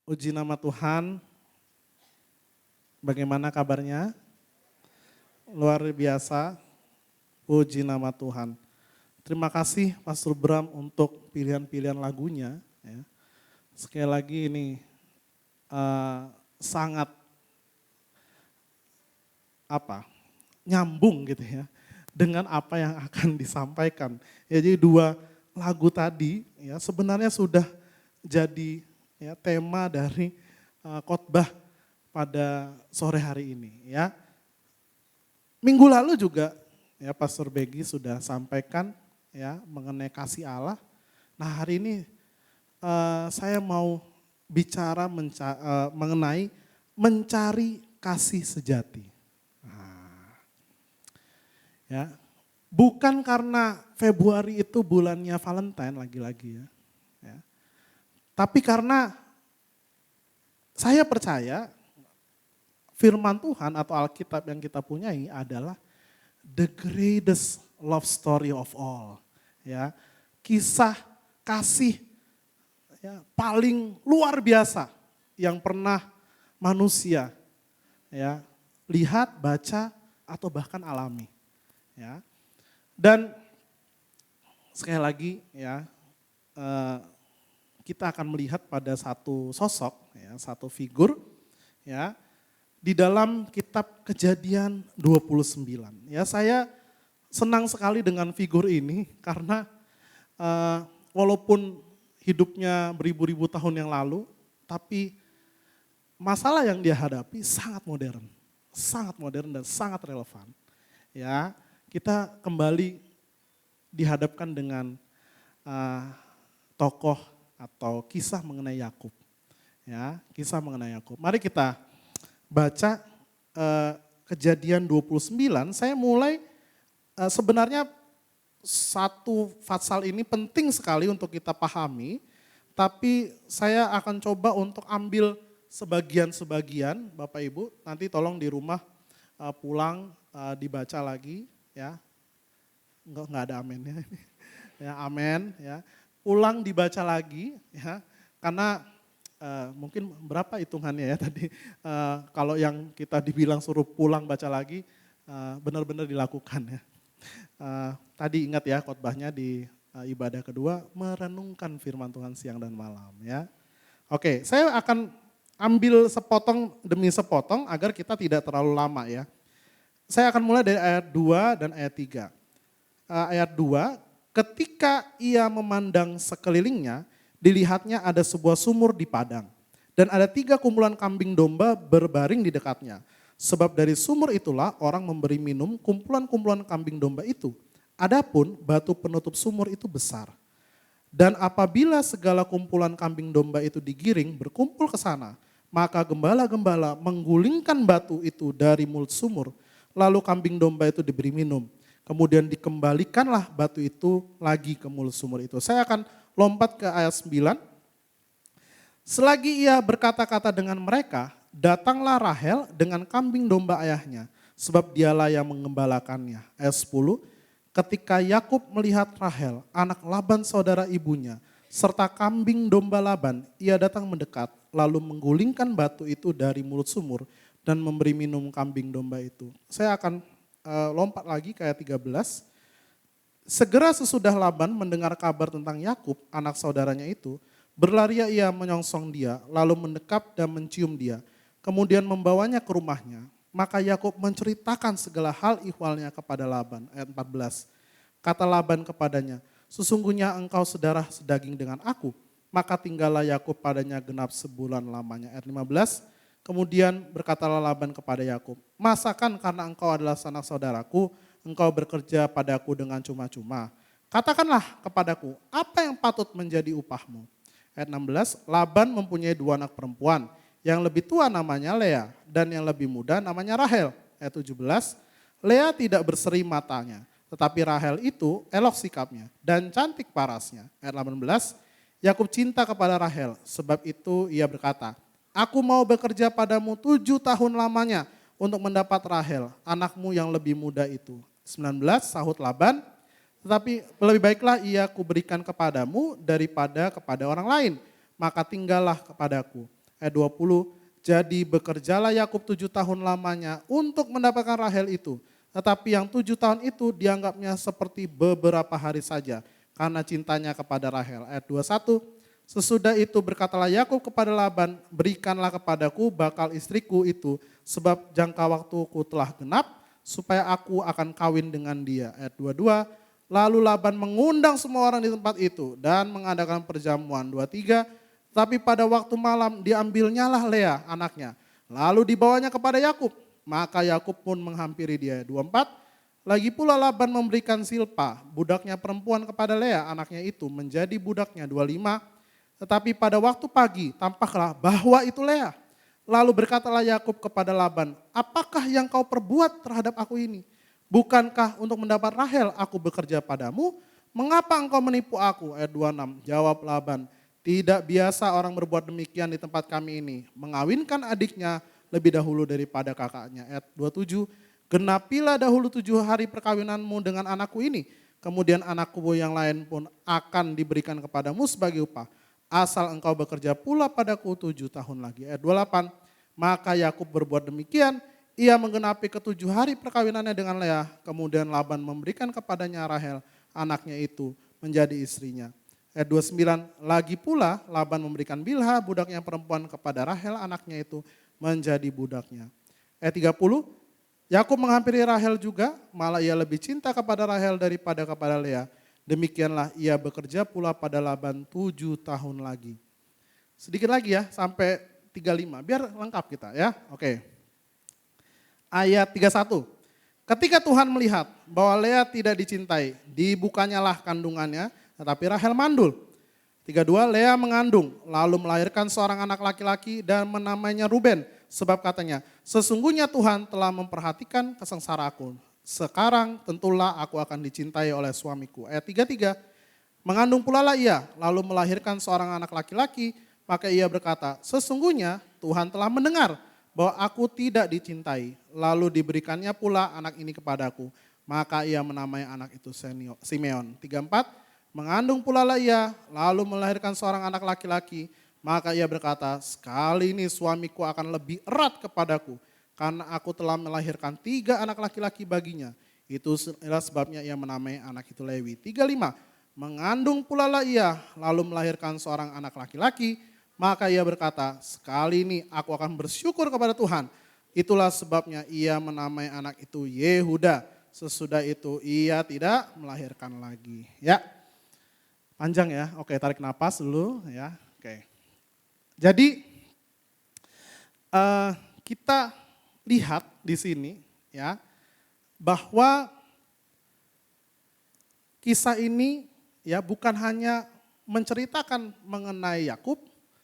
Puji nama Tuhan, bagaimana kabarnya? Luar biasa, puji nama Tuhan. Terima kasih Pastor Bram untuk pilihan-pilihan lagunya. Ya. Sekali lagi ini sangat nyambung gitu ya dengan apa yang akan disampaikan. Ya, jadi dua lagu tadi ya sebenarnya sudah jadi ya tema dari khotbah pada sore hari ini ya. Minggu lalu juga ya Pastor Begi sudah sampaikan ya mengenai kasih Allah. Nah, hari ini saya mau bicara mengenai mencari kasih sejati. Nah, ya, bukan karena Februari itu bulannya Valentine lagi-lagi ya. Tapi karena saya percaya firman Tuhan atau Alkitab yang kita punyai adalah the greatest love story of all. Ya, kisah kasih ya, paling luar biasa yang pernah manusia ya lihat, baca atau bahkan alami. Ya. Dan sekali lagi ya kita akan melihat pada satu sosok, ya, satu figur, ya, di dalam kitab Kejadian 29. Ya, saya senang sekali dengan figur ini karena walaupun hidupnya beribu-ribu tahun yang lalu, tapi masalah yang dia hadapi sangat modern dan sangat relevan. Ya, kita kembali dihadapkan dengan tokoh atau kisah mengenai Yakub. Ya, kisah mengenai Yakub. Mari kita baca Kejadian 29. Saya mulai sebenarnya satu pasal ini penting sekali untuk kita pahami, tapi saya akan coba untuk ambil sebagian-sebagian, Bapak Ibu, nanti tolong di rumah pulang dibaca lagi ya. Enggak ada amennya. Ya, amen ya. Pulang dibaca lagi ya, karena mungkin berapa hitungannya ya tadi, kalau yang kita dibilang suruh pulang baca lagi, benar-benar dilakukan ya. Tadi ingat ya khotbahnya di ibadah kedua, merenungkan firman Tuhan siang dan malam ya. Oke, saya akan ambil sepotong demi sepotong agar kita tidak terlalu lama ya. Saya akan mulai dari ayat 2 dan ayat 3. Ayat 2, ketika ia memandang sekelilingnya, dilihatnya ada sebuah sumur di padang. Dan ada 3 kumpulan kambing domba berbaring di dekatnya. Sebab dari sumur itulah orang memberi minum kumpulan-kumpulan kambing domba itu. Adapun batu penutup sumur itu besar. Dan apabila segala kumpulan kambing domba itu digiring berkumpul ke sana, maka gembala-gembala menggulingkan batu itu dari mulut sumur. Lalu kambing domba itu diberi minum. Kemudian dikembalikanlah batu itu lagi ke mulut sumur itu. Saya akan lompat ke ayat 9. Selagi ia berkata-kata dengan mereka, datanglah Rahel dengan kambing domba ayahnya, sebab dialah yang mengembalakannya. Ayat 10, ketika Yakub melihat Rahel, anak Laban saudara ibunya, serta kambing domba Laban, ia datang mendekat, lalu menggulingkan batu itu dari mulut sumur dan memberi minum kambing domba itu. Saya akan lompat lagi ke ayat 13. Segera sesudah Laban mendengar kabar tentang Yakub, anak saudaranya itu, berlari ia menyongsong dia, lalu mendekap dan mencium dia, kemudian membawanya ke rumahnya. Maka Yakub menceritakan segala hal ihwalnya kepada Laban. Ayat 14. Kata Laban kepadanya, sesungguhnya engkau sedarah sedaging dengan aku, maka tinggallah Yakub padanya genap sebulan lamanya. Ayat 15. Kemudian berkatalah Laban kepada Yakub, masakan karena engkau adalah sanak saudaraku, engkau bekerja padaku dengan cuma-cuma. Katakanlah kepadaku, apa yang patut menjadi upahmu? Ayat 16, Laban mempunyai 2 anak perempuan, yang lebih tua namanya Lea, dan yang lebih muda namanya Rahel. Ayat 17, Lea tidak berseri matanya, tetapi Rahel itu elok sikapnya, dan cantik parasnya. Ayat 18, Yakub cinta kepada Rahel, sebab itu ia berkata, aku mau bekerja padamu 7 tahun lamanya untuk mendapat Rahel, anakmu yang lebih muda itu. 19, sahut Laban, tetapi lebih baiklah ia kuberikan kepadamu daripada kepada orang lain, maka tinggallah kepadaku. Ayat 20, jadi bekerjalah Yakub 7 tahun lamanya untuk mendapatkan Rahel itu. Tetapi yang 7 tahun itu dianggapnya seperti beberapa hari saja karena cintanya kepada Rahel. Ayat 21, sesudah itu berkatalah Yakub kepada Laban, berikanlah kepadaku bakal istriku itu sebab jangka waktuku telah genap supaya aku akan kawin dengan dia. Ayat 22, lalu Laban mengundang semua orang di tempat itu dan mengadakan perjamuan. 23, tapi pada waktu malam diambilnyalah Lea anaknya, lalu dibawanya kepada Yakub. Maka Yakub pun menghampiri dia. 24, lagi pula Laban memberikan Silpa, budaknya perempuan kepada Lea anaknya itu menjadi budaknya. 25, tetapi pada waktu pagi tampaklah bahwa itu Lea. Lalu berkatalah Yakub kepada Laban, apakah yang kau perbuat terhadap aku ini? Bukankah untuk mendapat Rahel aku bekerja padamu? Mengapa engkau menipu aku? Ayat 26, jawab Laban, tidak biasa orang berbuat demikian di tempat kami ini, mengawinkan adiknya lebih dahulu daripada kakaknya. Ayat 27, genapilah dahulu 7 hari perkawinanmu dengan anakku ini, kemudian anakku yang lain pun akan diberikan kepadamu sebagai upah, asal engkau bekerja pula padaku 7 tahun lagi. Ayat 28, maka Yakub berbuat demikian, ia menggenapi ke-7 hari perkawinannya dengan Lea, kemudian Laban memberikan kepadanya Rahel, anaknya itu menjadi istrinya. Ayat 29, lagi pula Laban memberikan Bilha budaknya perempuan kepada Rahel anaknya itu menjadi budaknya. Ayat 30, Yakub menghampiri Rahel juga, malah ia lebih cinta kepada Rahel daripada kepada Lea. Demikianlah ia bekerja pula pada Laban 7 tahun lagi. Sedikit lagi ya sampai 35, biar lengkap kita ya. Oke. Ayat 31, ketika Tuhan melihat bahwa Lea tidak dicintai, dibukanyalah kandungannya, tetapi Rahel mandul. 32, Lea mengandung, lalu melahirkan seorang anak laki-laki dan menamainya Ruben. Sebab katanya, sesungguhnya Tuhan telah memperhatikan kesengsaraanku. Sekarang tentulah aku akan dicintai oleh suamiku. Ayat 33, mengandung pula lah ia, lalu melahirkan seorang anak laki-laki. Maka ia berkata, sesungguhnya Tuhan telah mendengar bahwa aku tidak dicintai. Lalu diberikannya pula anak ini kepadaku. Maka ia menamai anak itu Simeon. 34, mengandung pula lah ia, lalu melahirkan seorang anak laki-laki. Maka ia berkata, sekali ini suamiku akan lebih erat kepadaku, karena aku telah melahirkan 3 anak laki-laki baginya. Itu adalah sebabnya ia menamai anak itu Lewi. 35, mengandung pula lah ia, lalu melahirkan seorang anak laki-laki. Maka ia berkata, sekali ini aku akan bersyukur kepada Tuhan. Itulah sebabnya ia menamai anak itu Yehuda. Sesudah itu ia tidak melahirkan lagi. Ya. Panjang ya, oke tarik napas dulu ya, oke. Jadi kita lihat di sini ya, bahwa kisah ini ya bukan hanya menceritakan mengenai Yakub,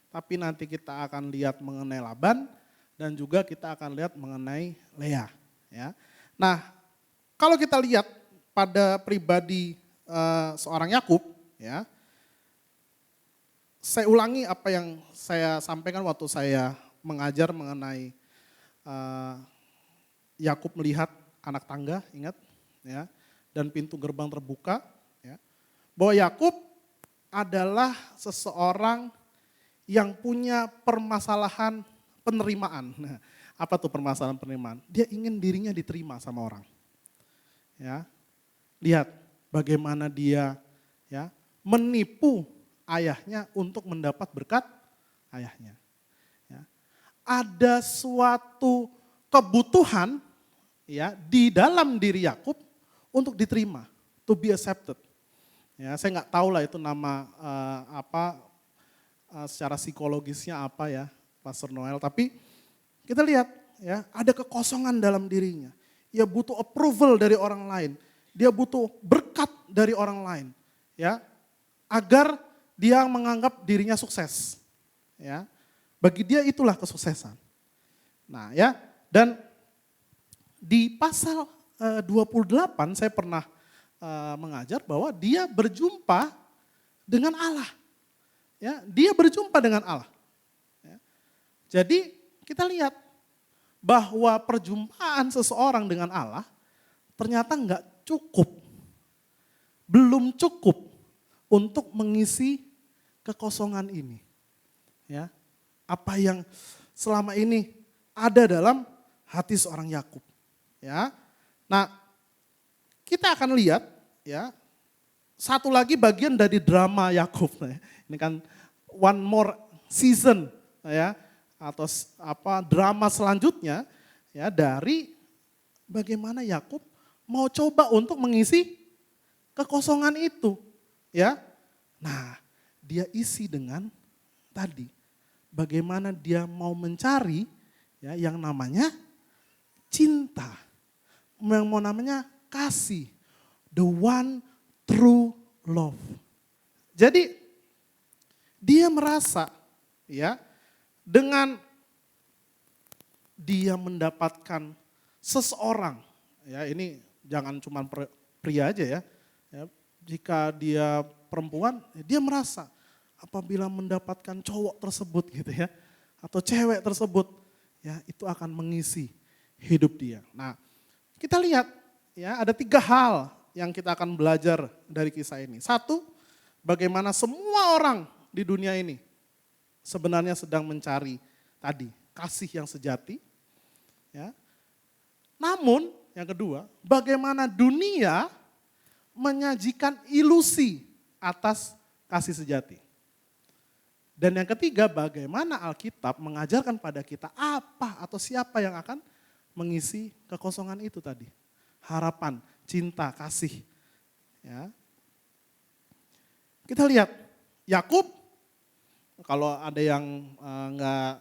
tapi nanti kita akan lihat mengenai Laban dan juga kita akan lihat mengenai Lea. Ya. Nah kalau kita lihat pada pribadi seorang Yakub, ya, saya ulangi apa yang saya sampaikan waktu saya mengajar mengenai Yakub melihat anak tangga, ingat, ya, dan pintu gerbang terbuka, ya, bahwa Yakub adalah seseorang yang punya permasalahan penerimaan. Nah, apa tuh permasalahan penerimaan? Dia ingin dirinya diterima sama orang. Ya, lihat bagaimana dia ya menipu ayahnya untuk mendapat berkat ayahnya. Ya. Ada suatu kebutuhan ya di dalam diri Yakub untuk diterima, to be accepted. Ya, saya nggak tahu lah itu nama secara psikologisnya apa ya, Pastor Noel. Tapi kita lihat ya ada kekosongan dalam dirinya. Dia butuh approval dari orang lain. Dia butuh berkat dari orang lain. Ya, agar dia menganggap dirinya sukses. Ya, bagi dia itulah kesuksesan. Nah ya, dan di pasal 28 saya pernah mengajar bahwa dia berjumpa dengan Allah. Ya, dia berjumpa dengan Allah. Ya. Jadi kita lihat bahwa perjumpaan seseorang dengan Allah ternyata enggak cukup. Belum cukup untuk mengisi kekosongan ini. Ya. apa yang selama ini ada dalam hati seorang Yakub. Ya. Nah, kita akan lihat ya satu lagi bagian dari drama Yakub. Ini kan one more season ya atau drama selanjutnya ya dari bagaimana Yakub mau coba untuk mengisi kekosongan itu ya. Nah, dia isi dengan tadi bagaimana dia mau mencari ya yang namanya cinta, yang mau namanya kasih, the one true love. Jadi dia merasa ya dengan dia mendapatkan seseorang, ya ini jangan cuma pria aja ya, jika dia perempuan, dia merasa apabila mendapatkan cowok tersebut gitu ya, atau cewek tersebut, ya itu akan mengisi hidup dia. Nah kita lihat ya ada 3 hal yang kita akan belajar dari kisah ini. 1, bagaimana semua orang di dunia ini sebenarnya sedang mencari tadi kasih yang sejati. Ya. Namun yang kedua, bagaimana dunia menyajikan ilusi atas kasih sejati. Dan yang ketiga, bagaimana Alkitab mengajarkan pada kita apa atau siapa yang akan mengisi kekosongan itu tadi. Harapan, cinta, kasih. Ya. Kita lihat, Yakub, kalau ada yang nggak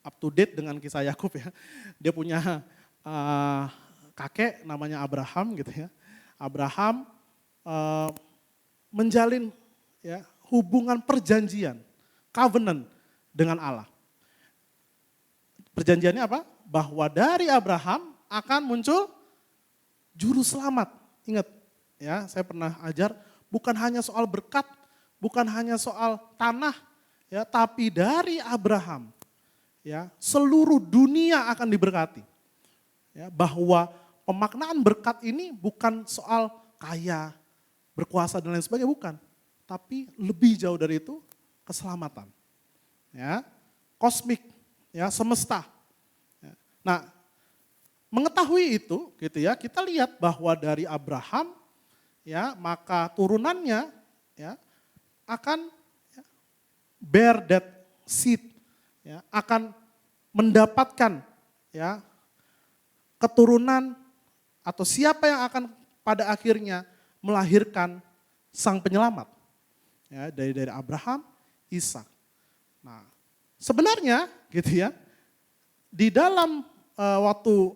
up to date dengan kisah Yakub ya, dia punya kakek namanya Abraham gitu ya. Abraham menjalin ya hubungan perjanjian, covenant dengan Allah. Perjanjiannya apa? Bahwa dari Abraham akan muncul juru selamat. Ingat ya, saya pernah ajar bukan hanya soal berkat, bukan hanya soal tanah ya, tapi dari Abraham ya seluruh dunia akan diberkati. Ya, bahwa pemaknaan berkat ini bukan soal kaya, berkuasa dan lain sebagainya, bukan. Tapi lebih jauh dari itu, keselamatan. Ya, kosmik, ya, semesta. Ya. Nah, mengetahui itu, gitu ya, kita lihat bahwa dari Abraham, ya, maka turunannya, ya, akan ya, bear that seed, ya, akan mendapatkan, ya, keturunan atau siapa yang akan pada akhirnya melahirkan sang penyelamat. Ya, dari Abraham, Ishak. Nah, sebenarnya gitu ya, di dalam waktu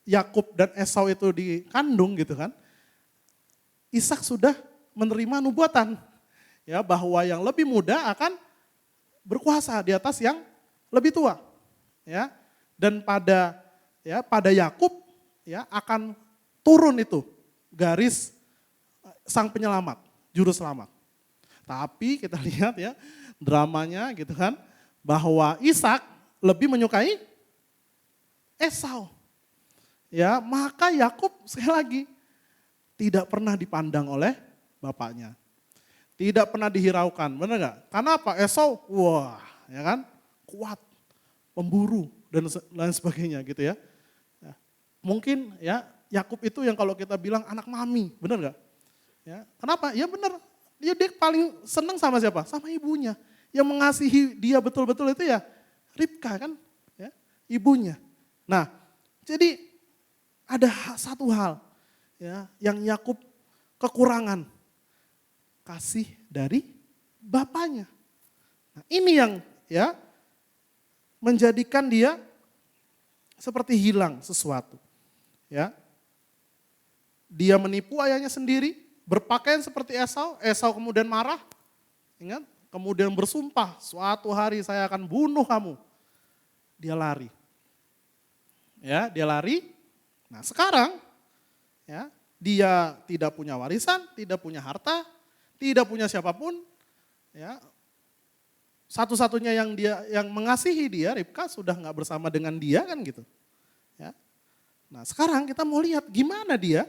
Yakub dan Esau itu dikandung gitu kan, Ishak sudah menerima nubuatan ya bahwa yang lebih muda akan berkuasa di atas yang lebih tua. Ya. Dan pada Yakub ya akan turun itu garis sang penyelamat, juru selamat. Tapi kita lihat ya dramanya gitu kan bahwa Ishak lebih menyukai Esau. Ya, maka Yakub sekali lagi tidak pernah dipandang oleh bapaknya. Tidak pernah dihiraukan, benar enggak? Karena apa? Esau, wah, ya kan? Kuat, pemburu dan lain sebagainya gitu ya. Mungkin ya Yakub itu yang kalau kita bilang anak mami, benar enggak? Ya, kenapa? Ya benar. Dia paling senang sama siapa? Sama ibunya. Yang mengasihi dia betul-betul itu ya Ribka kan, ya, ibunya. Nah, jadi ada satu hal ya yang Yakub kekurangan, kasih dari bapaknya. Nah, ini yang ya menjadikan dia seperti hilang sesuatu. Ya. Dia menipu ayahnya sendiri, berpakaian seperti Esau, Esau kemudian marah, ingat, kemudian bersumpah, suatu hari saya akan bunuh kamu. Dia lari. Ya, dia lari. Nah, sekarang ya, dia tidak punya warisan, tidak punya harta, tidak punya siapapun, ya. Satu-satunya yang mengasihi dia, Ribka sudah nggak bersama dengan dia kan gitu. Ya. Nah, sekarang kita mau lihat gimana dia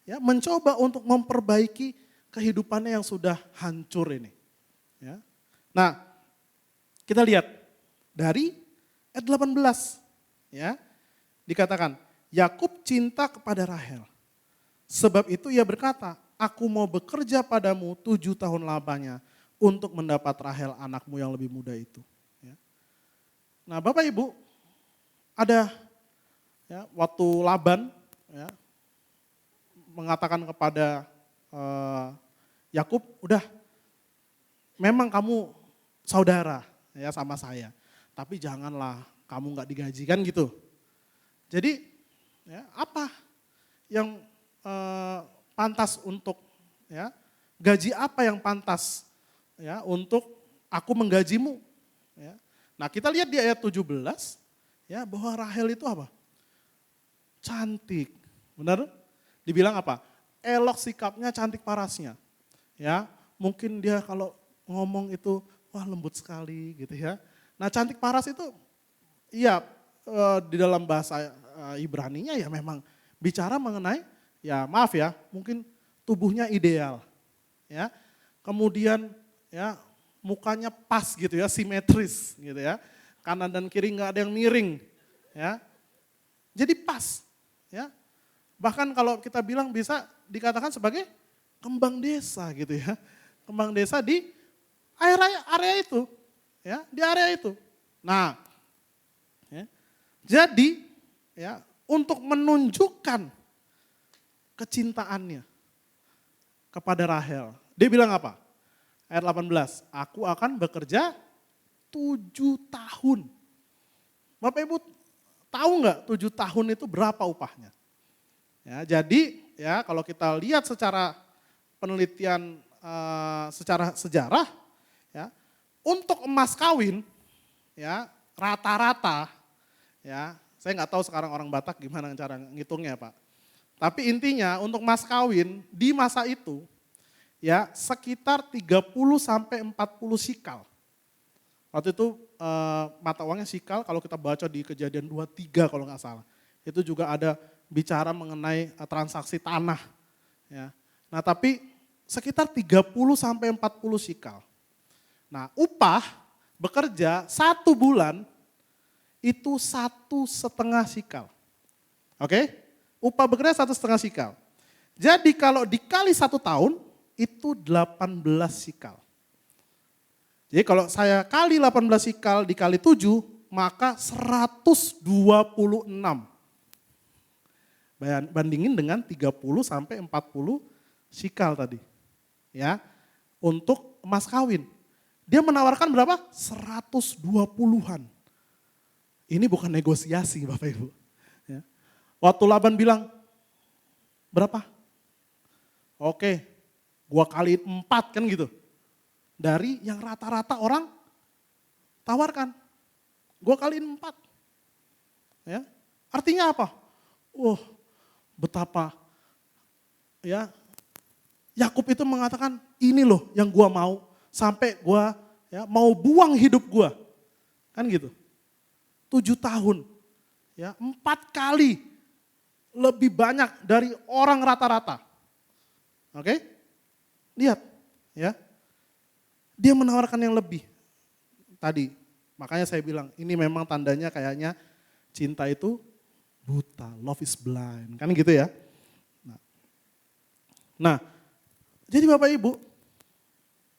ya mencoba untuk memperbaiki kehidupannya yang sudah hancur ini. Ya. Nah, kita lihat Dari ayat 18, ya. Dikatakan, Yakub cinta kepada Rahel. Sebab itu ia berkata, aku mau bekerja padamu 7 tahun lamanya untuk mendapat Rahel anakmu yang lebih muda itu. Ya. Nah Bapak Ibu, ada ya, waktu Laban ya, mengatakan kepada Yakub, udah memang kamu saudara ya sama saya, tapi janganlah kamu nggak digajikan gitu. Jadi ya, apa yang pantas untuk ya, gaji apa yang pantas ya untuk aku menggajimu ya. Nah kita lihat di ayat 17 ya bahwa Rahel itu apa? Cantik, benar? Dibilang apa? Elok sikapnya, cantik parasnya. Ya, mungkin dia kalau ngomong itu wah lembut sekali gitu ya. Nah cantik paras itu iya di dalam bahasa Ibraninya ya memang bicara mengenai ya maaf ya mungkin tubuhnya ideal ya. Kemudian ya mukanya pas gitu ya, simetris gitu ya. Kanan dan kiri nggak ada yang miring ya. Jadi pas ya. Bahkan kalau kita bilang bisa dikatakan sebagai kembang desa gitu ya. Kembang desa di area itu ya, di area itu. Nah, ya, jadi ya untuk menunjukkan kecintaannya kepada Rahel. Dia bilang apa? Ayat 18, aku akan bekerja 7 tahun. Bapak Ibu tahu nggak 7 tahun itu berapa upahnya? Ya, jadi ya kalau kita lihat secara penelitian secara sejarah ya, untuk emas kawin ya rata-rata ya, saya nggak tahu sekarang orang Batak gimana cara ngitungnya Pak. Tapi intinya untuk emas kawin di masa itu ya sekitar 30 sampai 40 sikal. Waktu itu mata uangnya sikal kalau kita baca di Kejadian 23 kalau nggak salah. Itu juga ada bicara mengenai transaksi tanah. Ya. Nah tapi sekitar 30 sampai 40 sikal. Nah upah bekerja 1 bulan itu 1,5 sikal. Oke? Upah bekerja 1,5 sikal. Jadi kalau dikali 1 tahun itu 18 sikal. Jadi kalau saya kali 18 sikal dikali 7 maka 126. Bandingin dengan 30 sampai 40 sikal tadi. Ya. Untuk emas kawin. Dia menawarkan berapa? 120-an. Ini bukan negosiasi Bapak Ibu. Ya. Waktu Laban bilang, berapa? Oke, gua kaliin 4 kan gitu. Dari yang rata-rata orang tawarkan. Gua kaliin 4. Ya. Artinya apa? Betapa ya Yakub itu mengatakan ini loh yang gua mau sampai gua ya mau buang hidup gua. Kan gitu. 7 tahun. Ya, 4 kali lebih banyak dari orang rata-rata. Oke? Lihat ya. Dia menawarkan yang lebih. Tadi makanya saya bilang ini memang tandanya kayaknya cinta itu buta, love is blind, kan gitu ya. Nah, jadi Bapak Ibu,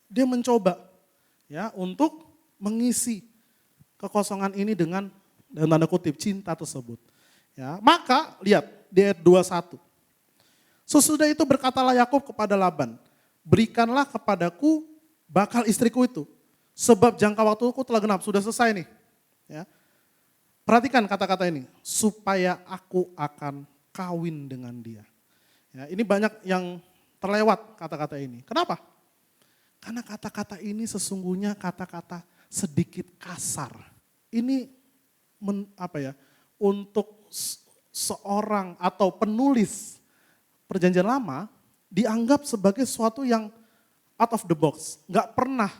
dia mencoba ya untuk mengisi kekosongan ini dengan dalam tanda kutip cinta tersebut. Ya, maka lihat di ayat 21. Sesudah itu berkatalah Yakub kepada Laban, berikanlah kepadaku bakal istriku itu, sebab jangka waktuku telah genap, sudah selesai nih. Ya. Perhatikan kata-kata ini, supaya aku akan kawin dengan dia. Ya, ini banyak yang terlewat kata-kata ini. Kenapa? Karena kata-kata ini sesungguhnya kata-kata sedikit kasar. Ini untuk seorang atau penulis Perjanjian Lama dianggap sebagai sesuatu yang out of the box. Nggak pernah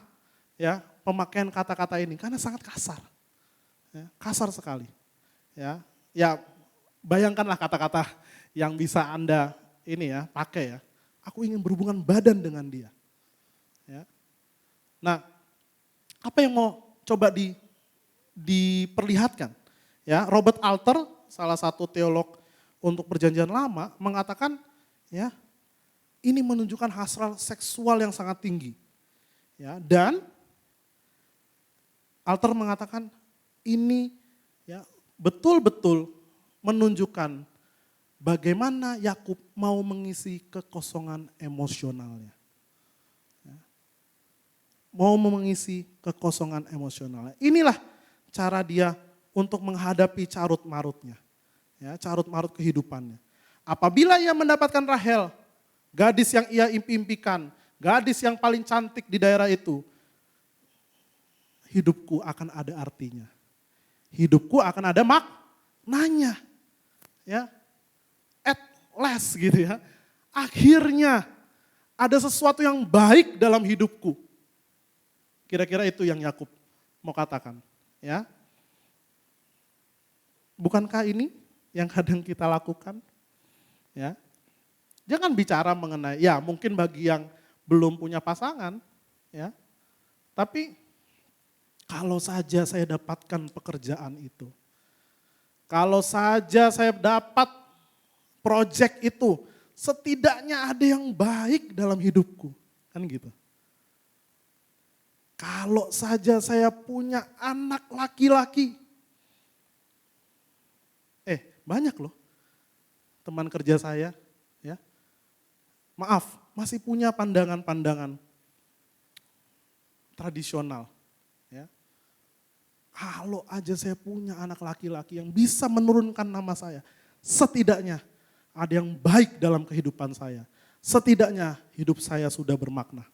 ya pemakaian kata-kata ini karena sangat kasar. Ya, kasar sekali. Ya, bayangkanlah kata-kata yang bisa Anda ini ya pakai ya. Aku ingin berhubungan badan dengan dia. Ya. Nah, apa yang mau coba diperlihatkan. Ya, Robert Alter, salah satu teolog untuk Perjanjian Lama, mengatakan ya, ini menunjukkan hasrat seksual yang sangat tinggi. Ya, dan Alter mengatakan ini ya betul-betul menunjukkan bagaimana Yakub mau mengisi kekosongan emosionalnya. Ya. Mau mengisi kekosongan emosionalnya. Inilah cara dia untuk menghadapi carut marutnya. Ya, carut marut kehidupannya. Apabila ia mendapatkan Rahel, gadis yang ia impikan, gadis yang paling cantik di daerah itu, hidupku akan ada artinya. Hidupku akan ada maknanya. Ya. At last gitu ya. Akhirnya ada sesuatu yang baik dalam hidupku. Kira-kira itu yang Yakub mau katakan, ya. Bukankah ini yang kadang kita lakukan? Ya. Jangan bicara mengenai, ya mungkin bagi yang belum punya pasangan, ya. Tapi kalau saja saya dapatkan pekerjaan itu, kalau saja saya dapat proyek itu, setidaknya ada yang baik dalam hidupku, kan gitu. Kalau saja saya punya anak laki-laki, banyak loh teman kerja saya, ya. Maaf, masih punya pandangan-pandangan tradisional. Ya. Kalau aja saya punya anak laki-laki yang bisa menurunkan nama saya, setidaknya ada yang baik dalam kehidupan saya. Setidaknya hidup saya sudah bermakna.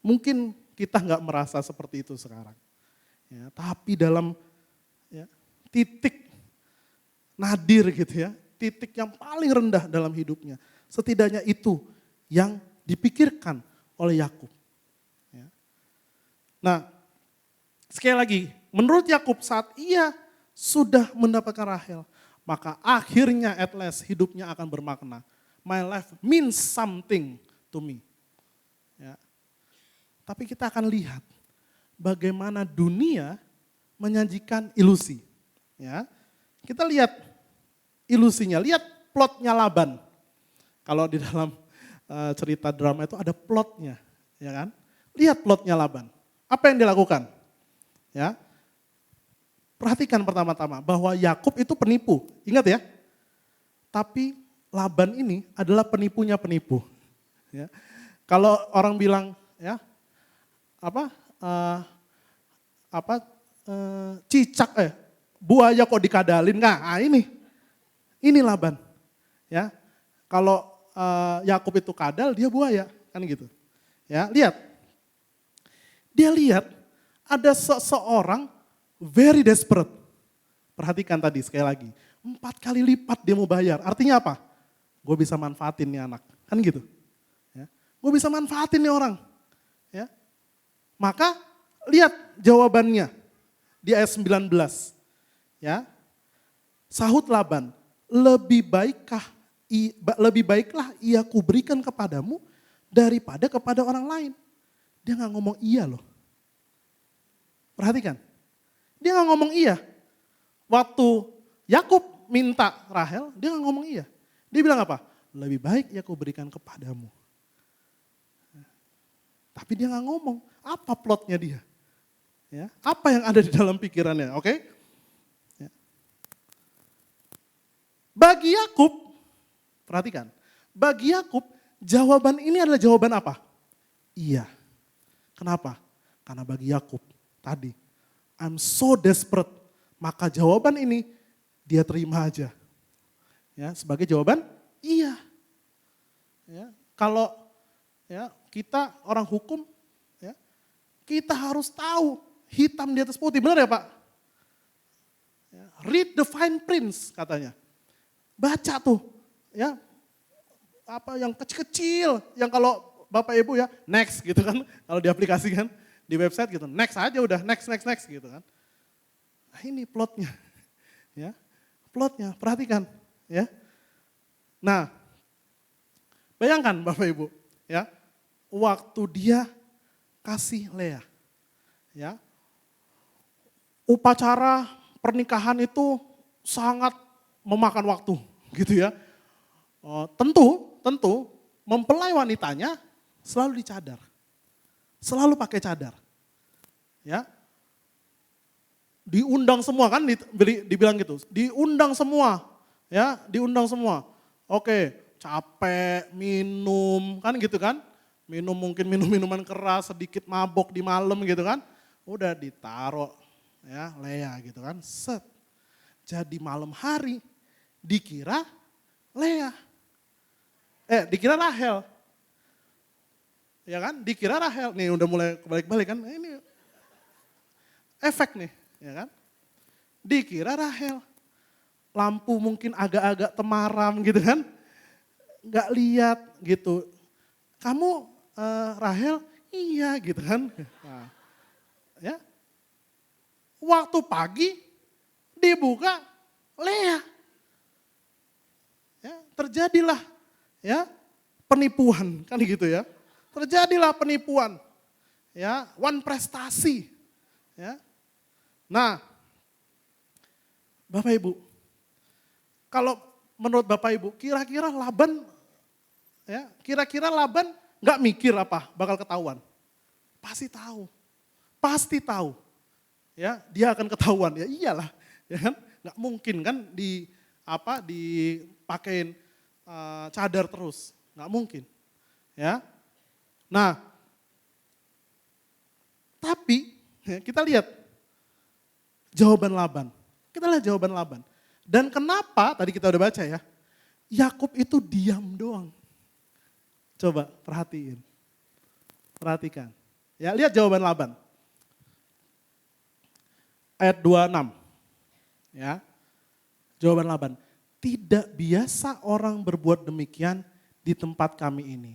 Mungkin kita nggak merasa seperti itu sekarang. Ya, tapi dalam ya, titik nadir gitu ya, titik yang paling rendah dalam hidupnya. Setidaknya itu yang dipikirkan oleh Yakub. Ya. Nah, sekali lagi, menurut Yakub saat ia sudah mendapatkan Rahel, maka akhirnya at last hidupnya akan bermakna. My life means something to me. Ya. Tapi kita akan lihat bagaimana dunia menyajikan ilusi. Ya. Kita lihat ilusinya, lihat plotnya Laban. Kalau di dalam cerita drama itu ada plotnya, ya kan? Lihat plotnya Laban. Apa yang dilakukan? Ya. Perhatikan pertama-tama bahwa Yakub itu penipu. Ingat ya. Tapi Laban ini adalah penipunya penipu. Ya. Kalau orang bilang ya cicak buaya kok dikadalin, nah ini Laban. Ya. Kalau Yakub itu kadal, dia buaya, kan gitu. Ya, lihat. Dia lihat ada seseorang very desperate. Perhatikan tadi sekali lagi. 4 kali lipat dia mau bayar. Artinya apa? Gue bisa manfaatin nih anak. Kan gitu. Ya. Gue bisa manfaatin nih orang. Ya. Maka lihat jawabannya di ayat 19. Ya. Sahut Laban, lebih baiklah ia kuberikan kepadamu daripada kepada orang lain. Dia gak ngomong iya loh. Perhatikan. Dia gak ngomong iya. Waktu Yakub minta Rahel, dia gak ngomong iya. Dia bilang apa? Lebih baik ya kuberikan kepadamu. Tapi dia gak ngomong. Apa plotnya dia? Ya, apa yang ada di dalam pikirannya, oke? Ya. Bagi Yakub, perhatikan. Bagi Yakub, jawaban ini adalah jawaban apa? Iya. Kenapa? Karena bagi Yakub tadi, I'm so desperate, maka jawaban ini dia terima aja. Ya, sebagai jawaban iya. Ya, kalau ya kita orang hukum, ya, kita harus tahu hitam di atas putih, benar ya Pak? Ya, read the fine print katanya. Baca tuh, ya apa yang kecil-kecil, yang kalau Bapak Ibu ya next gitu kan, kalau diaplikasikan di website gitu, next aja udah, next gitu kan. Nah ini plotnya, ya plotnya, perhatikan ya. Nah bayangkan Bapak Ibu ya, waktu dia kasih Lea, Ya. Upacara pernikahan itu sangat memakan waktu, gitu ya. Tentu mempelai wanitanya selalu dicadar. Selalu pakai cadar. Ya. Diundang semua kan dibilang gitu. Diundang semua. Ya, diundang semua. Oke, capek, minum, kan gitu kan. Minum mungkin minuman keras, sedikit mabok di malam gitu kan. Udah ditaruh ya Lea gitu kan. Set. Jadi malam hari dikira Lea. Dikira Rahel. Ya kan? Dikira Rahel. Nih udah mulai kebalik-balik kan. Ini efek nih, ya kan? Dikira Rahel. Lampu mungkin agak-agak temaram gitu kan. Nggak lihat gitu. Kamu Rahel? Iya gitu kan. Nah, ya. Waktu pagi dibuka Lea. Ya, terjadilah ya penipuan kan gitu ya. Terjadilah penipuan. Ya, one prestasi. Ya. Nah, Bapak Ibu, kalau menurut Bapak Ibu, kira-kira Laban nggak mikir apa bakal ketahuan? Pasti tahu, pasti tahu. Ya, dia akan ketahuan. Ya iyalah, ya kan? Nggak mungkin kan dipakein cadar terus, nggak mungkin. Ya, nah, tapi ya, kita lihat jawaban Laban. Kita lihat jawaban Laban. Dan kenapa, tadi kita udah baca ya, Yakub itu diam doang. Coba perhatiin. Perhatikan. Ya, lihat jawaban Laban. Ayat 26. Ya. Jawaban Laban. Tidak biasa orang berbuat demikian di tempat kami ini.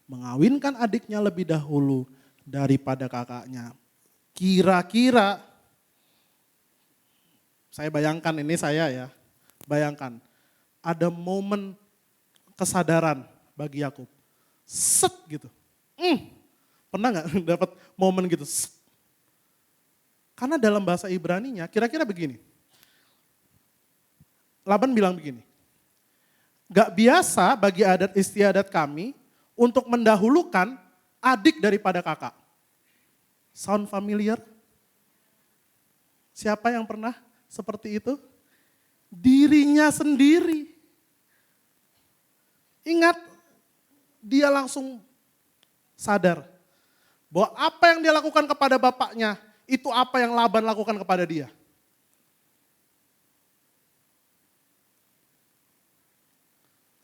Mengawinkan adiknya lebih dahulu daripada kakaknya. Kira-kira, saya bayangkan ini saya ya, bayangkan ada momen kesadaran bagi Yakub. Set gitu. Pernah nggak dapat momen gitu? Set. Karena dalam bahasa Ibraninya kira-kira begini. Laban bilang begini. Gak biasa bagi adat istiadat kami untuk mendahulukan adik daripada kakak. Sound familiar? Siapa yang pernah seperti itu? Dirinya sendiri. Ingat, dia langsung sadar bahwa apa yang dia lakukan kepada bapaknya, itu apa yang Laban lakukan kepada dia.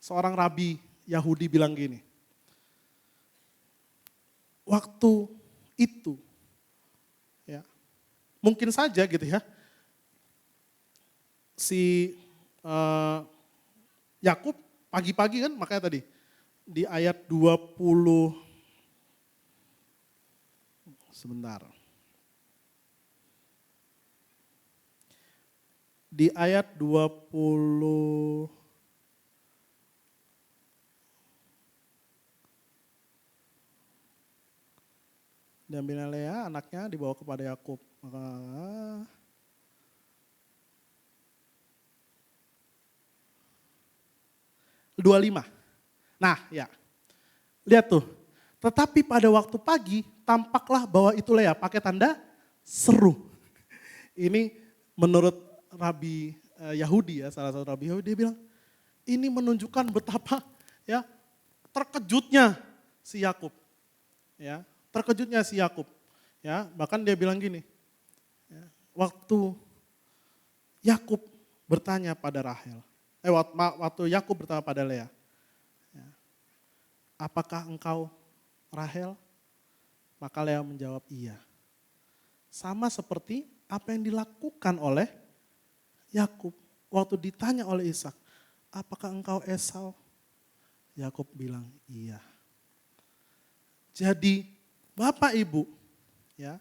Seorang rabi Yahudi bilang gini, waktu itu, ya, mungkin saja gitu ya, si Yakub pagi-pagi kan, makanya tadi di ayat 20, sebentar. Di ayat 20, diambilnya Lea, anaknya dibawa kepada Yakub. Maka 25. Nah ya, lihat tuh. Tetapi pada waktu pagi tampaklah bahwa itu Lea, pakai tanda seru. Ini menurut Rabi Yahudi ya, salah satu Rabi Yahudi, dia bilang ini menunjukkan betapa ya terkejutnya si Yakub. Ya, terkejutnya si Yakub. Ya, bahkan dia bilang gini. Ya, waktu Yakub bertanya pada Rahel. Waktu Yakub bertanya pada Lea. Ya, apakah engkau Rahel? Maka Lea menjawab iya. Sama seperti apa yang dilakukan oleh Yakub. Waktu ditanya oleh Ishak, apakah engkau Esau? Yakub bilang iya. Jadi Bapak Ibu, ya,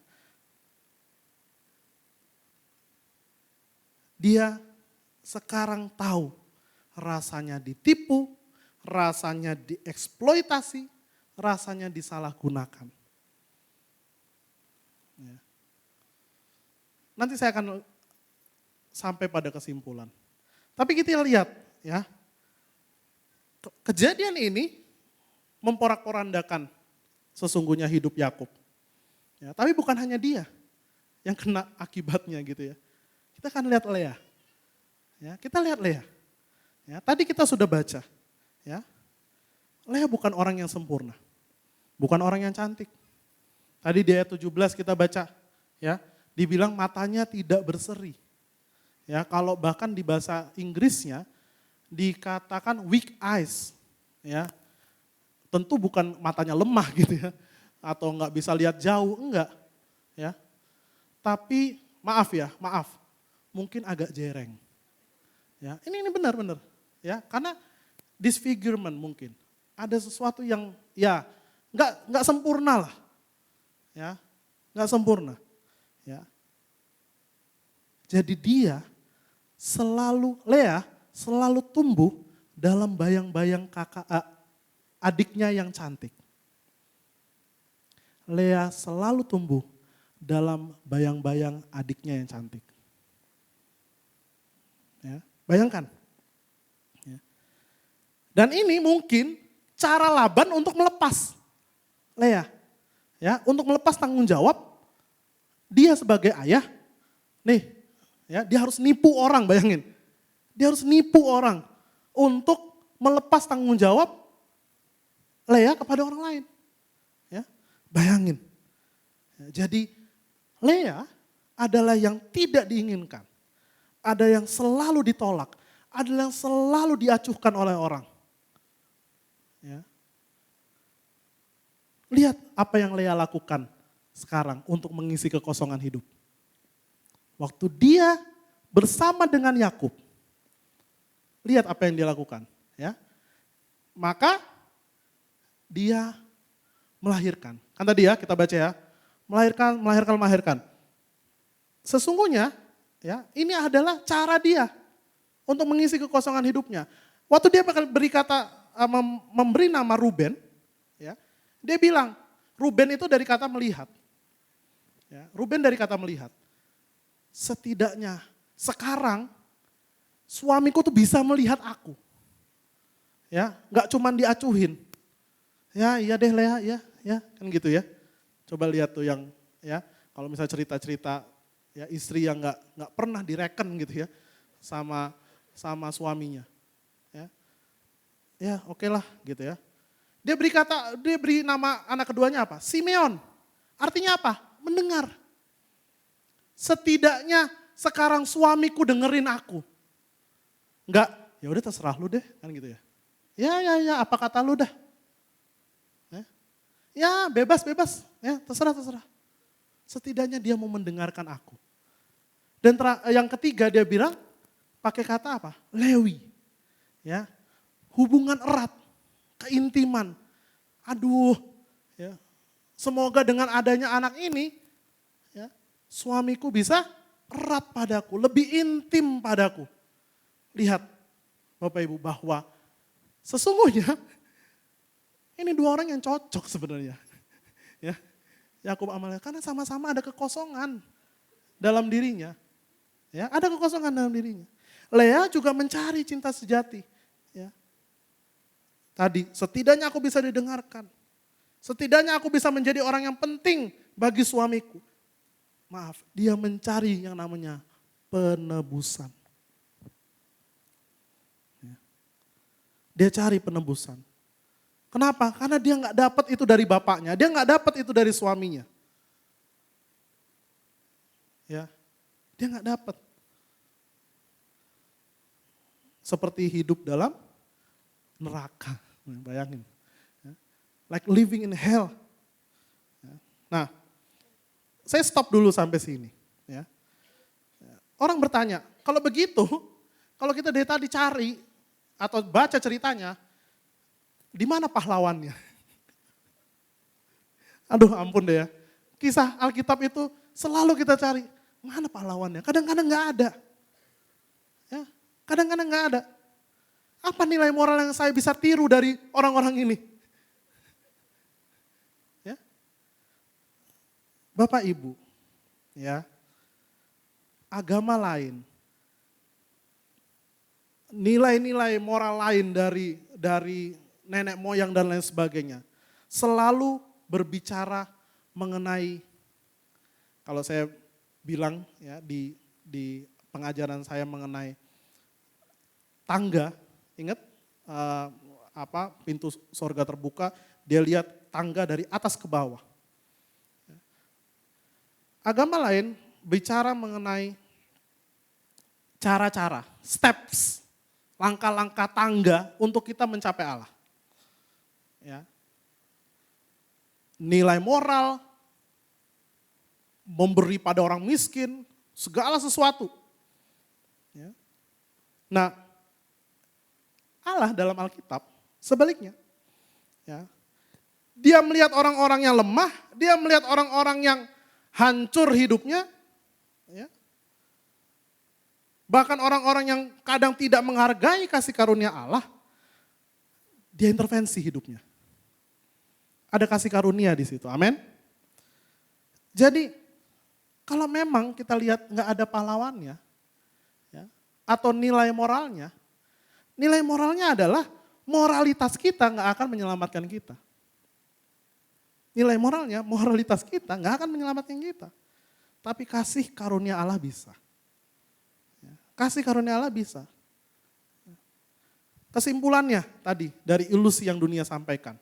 dia sekarang tahu rasanya ditipu, rasanya dieksploitasi, rasanya disalahgunakan. Ya. nanti saya akan sampai pada kesimpulan. Tapi kita lihat ya, kejadian ini memporak-porandakan sesungguhnya hidup Yakub. Ya, tapi bukan hanya dia yang kena akibatnya gitu ya. Kita akan lihat Lea. Ya, kita lihat Lea. Ya, tadi kita sudah baca. Ya, Lea bukan orang yang sempurna. Bukan orang yang cantik. Tadi di ayat 17 kita baca. Ya, dibilang matanya tidak berseri. Ya, kalau bahkan di bahasa Inggrisnya dikatakan weak eyes, ya, tentu bukan matanya lemah gitu ya, atau nggak bisa lihat jauh, enggak, ya. Tapi maaf, mungkin agak jereng, ya. Ini benar-benar, ya, karena disfigurement mungkin, ada sesuatu yang ya nggak sempurna lah, ya, nggak sempurna, ya. Jadi Lea selalu tumbuh dalam bayang-bayang adiknya yang cantik. Lea selalu tumbuh dalam bayang-bayang adiknya yang cantik. Ya, bayangkan. Ya. Dan ini mungkin cara Laban untuk melepas Lea. Ya, untuk melepas tanggung jawab dia sebagai ayah. Nih, ya, dia harus nipu orang, bayangin. Dia harus nipu orang untuk melepas tanggung jawab Lea kepada orang lain. Ya, bayangin. Ya, jadi Lea adalah yang tidak diinginkan. Ada yang selalu ditolak. Ada yang selalu diacuhkan oleh orang. Ya. Lihat apa yang Lea lakukan sekarang untuk mengisi kekosongan hidup. Waktu dia bersama dengan Yakub, lihat apa yang dia lakukan, ya. Maka dia melahirkan. Kan tadi ya kita baca ya, melahirkan. Sesungguhnya, ya, ini adalah cara dia untuk mengisi kekosongan hidupnya. Waktu dia memberi nama Ruben, ya, dia bilang Ruben itu dari kata melihat. Ya, Ruben dari kata melihat. Setidaknya sekarang suamiku tuh bisa melihat aku. Ya, enggak cuman diacuhin. Ya, iya deh Lea, ya, kan gitu ya. Coba lihat tuh yang ya, kalau misalnya cerita-cerita ya istri yang enggak pernah direken gitu ya sama suaminya. Ya. Ya, oke lah gitu ya. Dia beri nama anak keduanya apa? Simeon. Artinya apa? Mendengar. Setidaknya sekarang suamiku dengerin aku. Enggak, ya udah terserah lu deh, kan gitu ya. Ya, apa kata lu dah. Ya, bebas, ya, terserah. Setidaknya dia mau mendengarkan aku. Dan yang ketiga dia bilang pakai kata apa? Lewi. Ya. Hubungan erat, keintiman. Aduh, ya. Semoga dengan adanya anak ini ya, suamiku bisa erat padaku, lebih intim padaku. Lihat Bapak Ibu bahwa sesungguhnya ini dua orang yang cocok sebenarnya. Ya, Yakub sama Lea karena sama-sama ada kekosongan dalam dirinya. Ya, ada kekosongan dalam dirinya. Lea juga mencari cinta sejati. Ya. Tadi setidaknya aku bisa didengarkan. Setidaknya aku bisa menjadi orang yang penting bagi suamiku. Maaf, dia mencari yang namanya penebusan. Ya. Dia cari penebusan. Kenapa? Karena dia nggak dapat itu dari bapaknya, dia nggak dapat itu dari suaminya. Ya, dia nggak dapat. Seperti hidup dalam neraka, bayangin. Ya. Like living in hell. Ya. Nah, saya stop dulu sampai sini. Ya. Orang bertanya, kalau begitu, kalau kita dari tadi cari atau baca ceritanya, di mana pahlawannya? Aduh ampun deh ya. Kisah Alkitab itu selalu kita cari. Mana pahlawannya? Kadang-kadang gak ada. Ya, kadang-kadang gak ada. Apa nilai moral yang saya bisa tiru dari orang-orang ini? Ya. Bapak Ibu, ya. agama lain, nilai-nilai moral lain dari nenek moyang dan lain sebagainya, selalu berbicara mengenai, kalau saya bilang ya di pengajaran saya mengenai tangga, ingat pintu sorga terbuka, dia lihat tangga dari atas ke bawah. Agama lain bicara mengenai cara-cara, steps, langkah-langkah tangga untuk kita mencapai Allah. Ya. Nilai moral, memberi pada orang miskin, segala sesuatu. Ya. Nah, Allah dalam Alkitab sebaliknya. Ya. Dia melihat orang-orang yang lemah, dia melihat orang-orang yang hancur hidupnya. Ya. Bahkan orang-orang yang kadang tidak menghargai kasih karunia Allah, dia intervensi hidupnya. Ada kasih karunia di situ, amin. Jadi kalau memang kita lihat nggak ada pahlawannya, ya, atau nilai moralnya adalah moralitas kita nggak akan menyelamatkan kita. Nilai moralnya, moralitas kita nggak akan menyelamatkan kita. Tapi kasih karunia Allah bisa. Kasih karunia Allah bisa. Kesimpulannya tadi dari ilusi yang dunia sampaikan.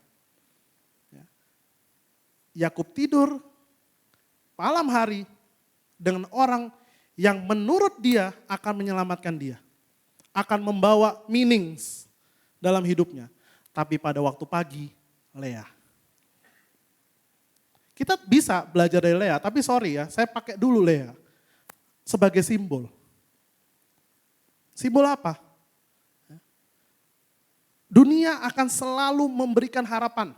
Yakub tidur malam hari dengan orang yang menurut dia akan menyelamatkan dia. Akan membawa meanings dalam hidupnya. Tapi pada waktu pagi, Lea. Kita bisa belajar dari Lea, tapi sorry ya, saya pakai dulu Lea sebagai simbol. Simbol apa? Dunia akan selalu memberikan harapan.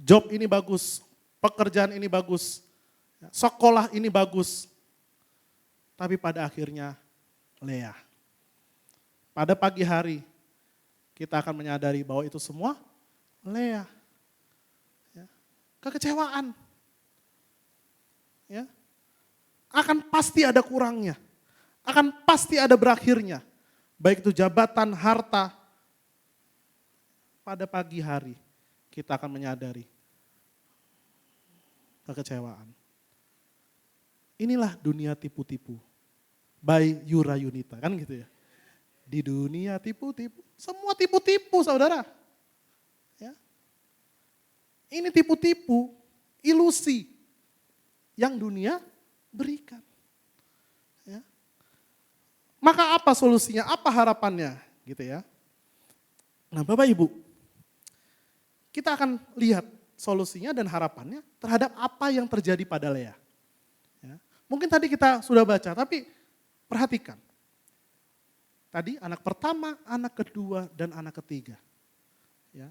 Job ini bagus, pekerjaan ini bagus, sekolah ini bagus. Tapi pada akhirnya Lea. Pada pagi hari kita akan menyadari bahwa itu semua Lea. Kekecewaan. Ya. Akan pasti ada kurangnya. Akan pasti ada berakhirnya. Baik itu jabatan, harta. Pada pagi hari kita akan menyadari kekecewaan. Inilah dunia tipu-tipu. By Yura Yunita, kan gitu ya. Di dunia tipu-tipu. Semua tipu-tipu saudara. Ya. Ini tipu-tipu, ilusi yang dunia berikan. Ya. Maka apa solusinya, apa harapannya gitu ya. Nah Bapak Ibu, kita akan lihat solusinya dan harapannya terhadap apa yang terjadi pada Lea. Ya. Mungkin tadi kita sudah baca, tapi perhatikan. Tadi anak pertama, anak kedua, dan anak ketiga. Ya.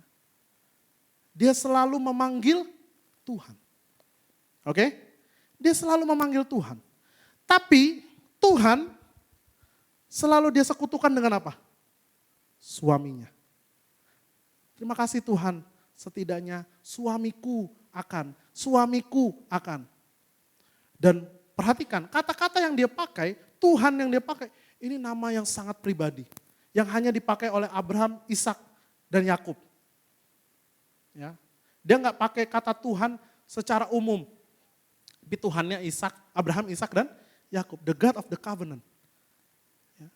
Dia selalu memanggil Tuhan. Oke? Dia selalu memanggil Tuhan. Tapi Tuhan selalu dia sekutukan dengan apa? Suaminya. Terima kasih Tuhan, setidaknya suamiku akan. Dan perhatikan, kata-kata yang dia pakai, Tuhan yang dia pakai, ini nama yang sangat pribadi. Yang hanya dipakai oleh Abraham, Ishak, dan Yakub. Ya. Dia nggak pakai kata Tuhan secara umum. Tapi Tuhannya Abraham, Ishak, dan Yakub. The God of the covenant. Ya.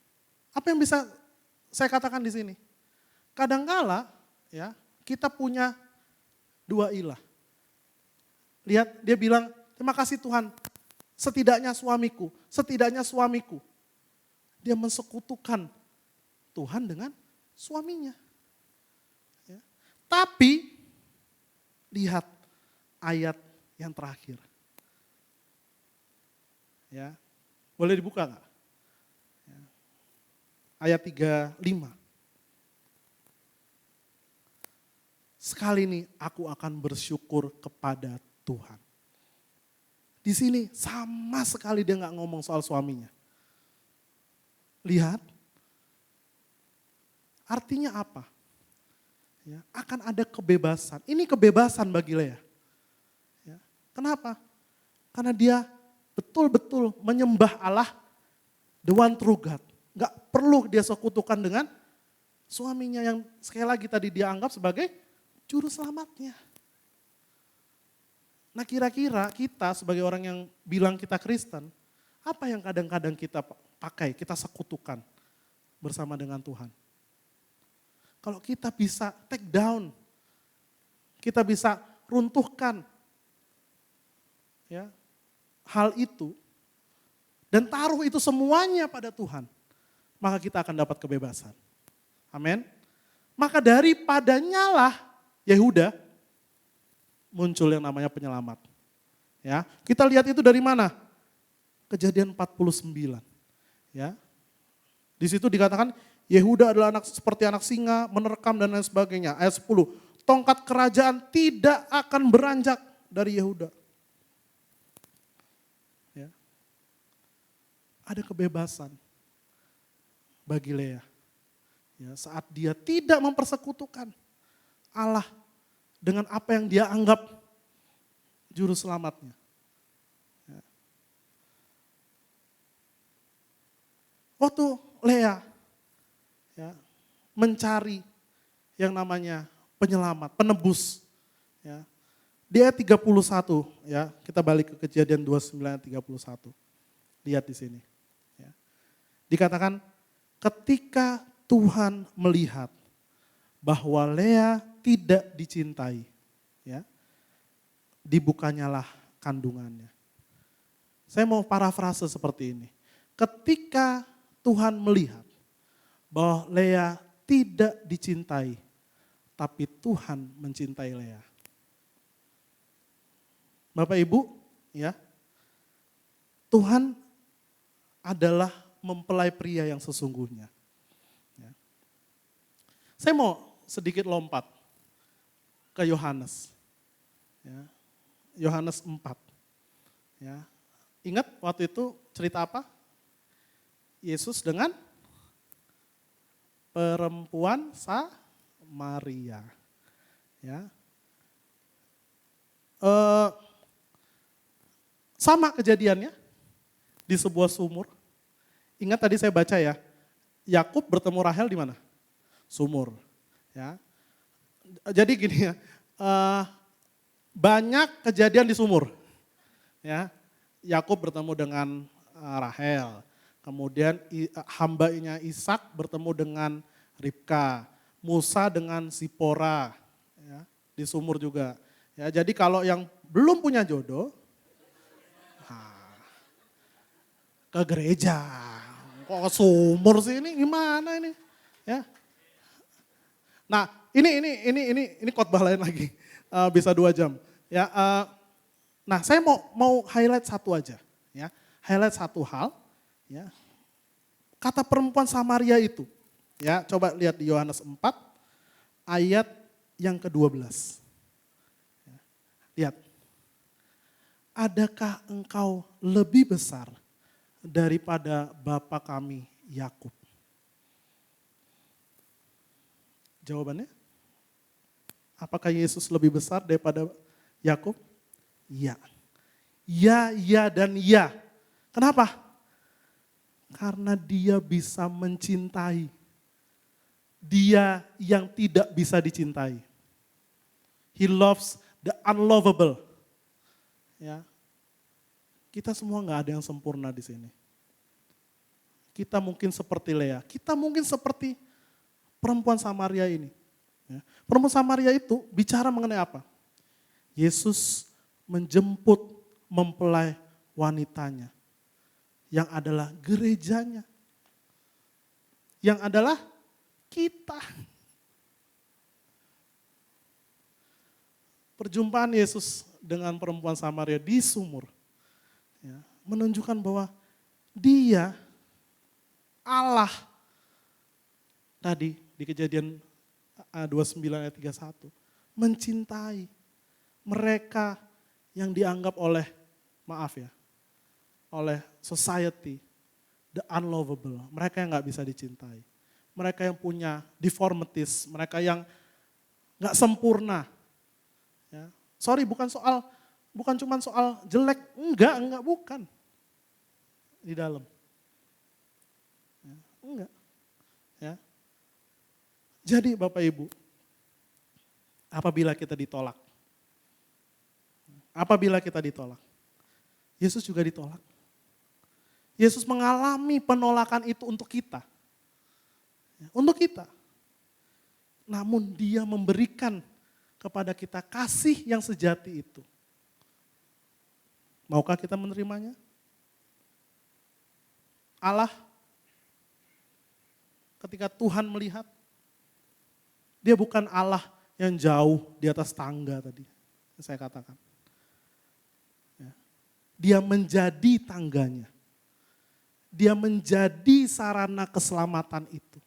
Apa yang bisa saya katakan di sini? Kadangkala ya, kita punya dua ilah. Lihat, dia bilang, terima kasih Tuhan, setidaknya suamiku. Dia mensekutukan Tuhan dengan suaminya. Ya. Tapi, lihat ayat yang terakhir. Ya, boleh dibuka nggak? Ya. Ayat 35. Sekali ini aku akan bersyukur kepada Tuhan. Di sini sama sekali dia nggak ngomong soal suaminya. Lihat, artinya apa? Ya, akan ada kebebasan. Ini kebebasan bagi Lea. Ya, kenapa? Karena dia betul-betul menyembah Allah, the one true God. Gak perlu dia sekutukan dengan suaminya yang sekali lagi tadi dia anggap sebagai juru selamatnya. Nah kira-kira kita sebagai orang yang bilang kita Kristen, apa yang kadang-kadang kita pakai, kita sekutukan bersama dengan Tuhan? Kalau kita bisa take down, kita bisa runtuhkan ya, hal itu, dan taruh itu semuanya pada Tuhan, maka kita akan dapat kebebasan. Amin. Maka daripadanya lah Yehuda muncul yang namanya penyelamat. Ya, kita lihat itu dari mana? Kejadian 49. Ya. Di situ dikatakan Yehuda adalah seperti anak singa, menerkam dan lain sebagainya. Ayat 10, tongkat kerajaan tidak akan beranjak dari Yehuda. Ya. Ada kebebasan bagi Lea. Ya, saat dia tidak mempersekutukan Allah dengan apa yang dia anggap juru selamatnya. Ya. Waktu Lea ya, mencari yang namanya penyelamat, penebus. Ya. Di ayat 31, ya, kita balik ke Kejadian 29 ayat 31. Lihat di sini. Ya. Dikatakan ketika Tuhan melihat bahwa Lea tidak dicintai, ya, dibukanyalah kandungannya. Saya mau parafrase seperti ini. Ketika Tuhan melihat bahwa Lea tidak dicintai, tapi Tuhan mencintai Lea. Bapak Ibu, ya, Tuhan adalah mempelai pria yang sesungguhnya. Ya. Saya mau sedikit lompat ke Yohanes. Ya. Yohanes 4. Ya. Ingat waktu itu cerita apa? Yesus dengan perempuan Samaria. Ya. Sama kejadiannya di sebuah sumur. Ingat tadi saya baca ya, Yakub bertemu Rahel di mana? Sumur. Ya. Jadi gini ya, banyak kejadian di sumur. Ya. Yakub bertemu dengan Rahel, kemudian hambanya Ishak bertemu dengan Ribka, Musa dengan Sipora, ya, di sumur juga. Ya, jadi kalau yang belum punya jodoh, ke gereja. Kok ke sumur sih ini gimana ini? Ya. Nah, ini khotbah lain lagi. Bisa 2 jam. Ya, nah, saya mau highlight satu aja, ya. Highlight satu hal, ya. Kata perempuan Samaria itu, ya, coba lihat di Yohanes 4 ayat yang ke-12. Ya. Lihat. Adakah engkau lebih besar daripada bapa kami Yakub? Jawabannya, apakah Yesus lebih besar daripada Yakub? Iya. Ya, dan ya. Kenapa? Karena dia bisa mencintai dia yang tidak bisa dicintai. He loves the unlovable. Ya. Kita semua nggak ada yang sempurna di sini. Kita mungkin seperti Lea, kita mungkin seperti perempuan Samaria ini. Ya. Perempuan Samaria itu bicara mengenai apa? Yesus menjemput mempelai wanitanya, yang adalah gerejanya, yang adalah kita. Perjumpaan Yesus dengan perempuan Samaria di sumur, ya, menunjukkan bahwa dia, Allah, tadi di Kejadian 29 ayat 31, mencintai mereka yang dianggap oleh, maaf ya, oleh society, the unlovable, mereka yang gak bisa dicintai. Mereka yang punya deformities, mereka yang gak sempurna. Ya. Sorry, bukan cuma soal jelek, enggak bukan. di dalam? Ya, enggak. Ya. Jadi Bapak Ibu, apabila kita ditolak, Yesus juga ditolak. Yesus mengalami penolakan itu untuk kita. Untuk kita. Namun dia memberikan kepada kita kasih yang sejati itu. Maukah kita menerimanya? Allah, ketika Tuhan melihat, dia bukan Allah yang jauh di atas tangga tadi, saya katakan. Dia menjadi tangganya. Dia menjadi sarana keselamatan itu.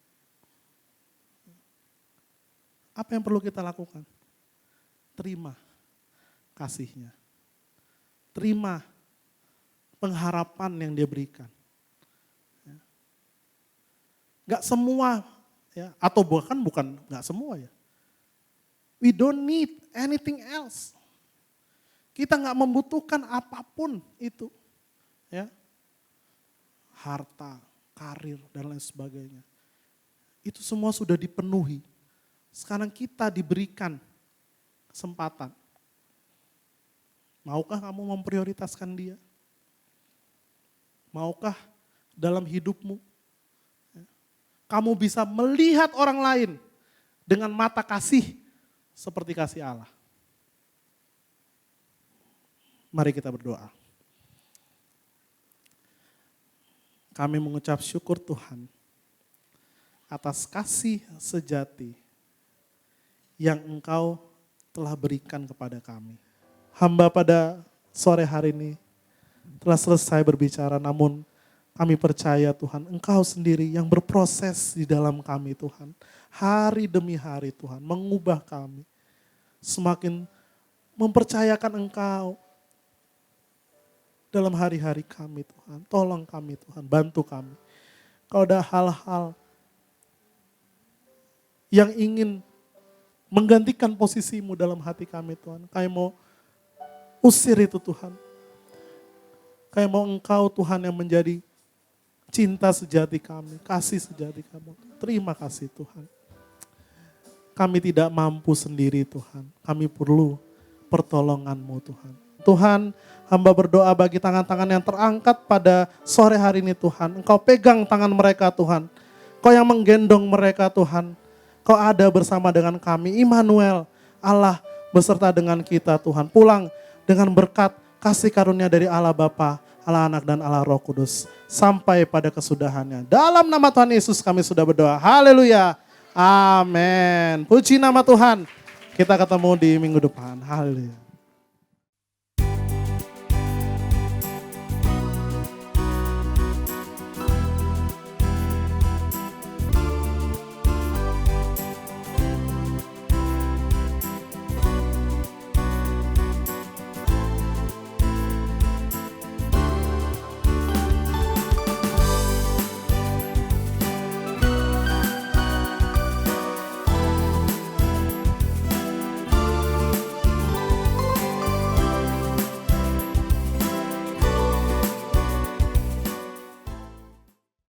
Apa yang perlu kita lakukan? Terima kasihnya. Terima pengharapan yang dia berikan. Gak semua, ya, atau bukan gak semua ya. We don't need anything else. Kita gak membutuhkan apapun itu. Ya. Harta, karir, dan lain sebagainya. Itu semua sudah dipenuhi. Sekarang kita diberikan kesempatan. Maukah kamu memprioritaskan dia? Maukah dalam hidupmu kamu bisa melihat orang lain dengan mata kasih seperti kasih Allah? Mari kita berdoa. Kami mengucap syukur Tuhan atas kasih sejati yang Engkau telah berikan kepada kami. Hamba pada sore hari ini telah selesai berbicara, namun kami percaya Tuhan, Engkau sendiri yang berproses di dalam kami Tuhan. Hari demi hari Tuhan, mengubah kami. Semakin mempercayakan Engkau dalam hari-hari kami Tuhan. Tolong kami Tuhan, bantu kami. Kalau ada hal-hal yang ingin menggantikan posisimu dalam hati kami Tuhan. Kami mau usir itu Tuhan. Kami mau Engkau Tuhan yang menjadi cinta sejati kami, kasih sejati kami. Terima kasih Tuhan. Kami tidak mampu sendiri Tuhan. Kami perlu pertolongan-Mu Tuhan. Tuhan, hamba berdoa bagi tangan-tangan yang terangkat pada sore hari ini Tuhan. Engkau pegang tangan mereka Tuhan. Kau yang menggendong mereka Tuhan. Kau ada bersama dengan kami. Immanuel, Allah beserta dengan kita Tuhan. Pulang dengan berkat kasih karunia dari Allah Bapa, Allah Anak dan Allah Roh Kudus. Sampai pada kesudahannya. Dalam nama Tuhan Yesus kami sudah berdoa. Haleluya. Amin. Puji nama Tuhan. Kita ketemu di minggu depan. Haleluya.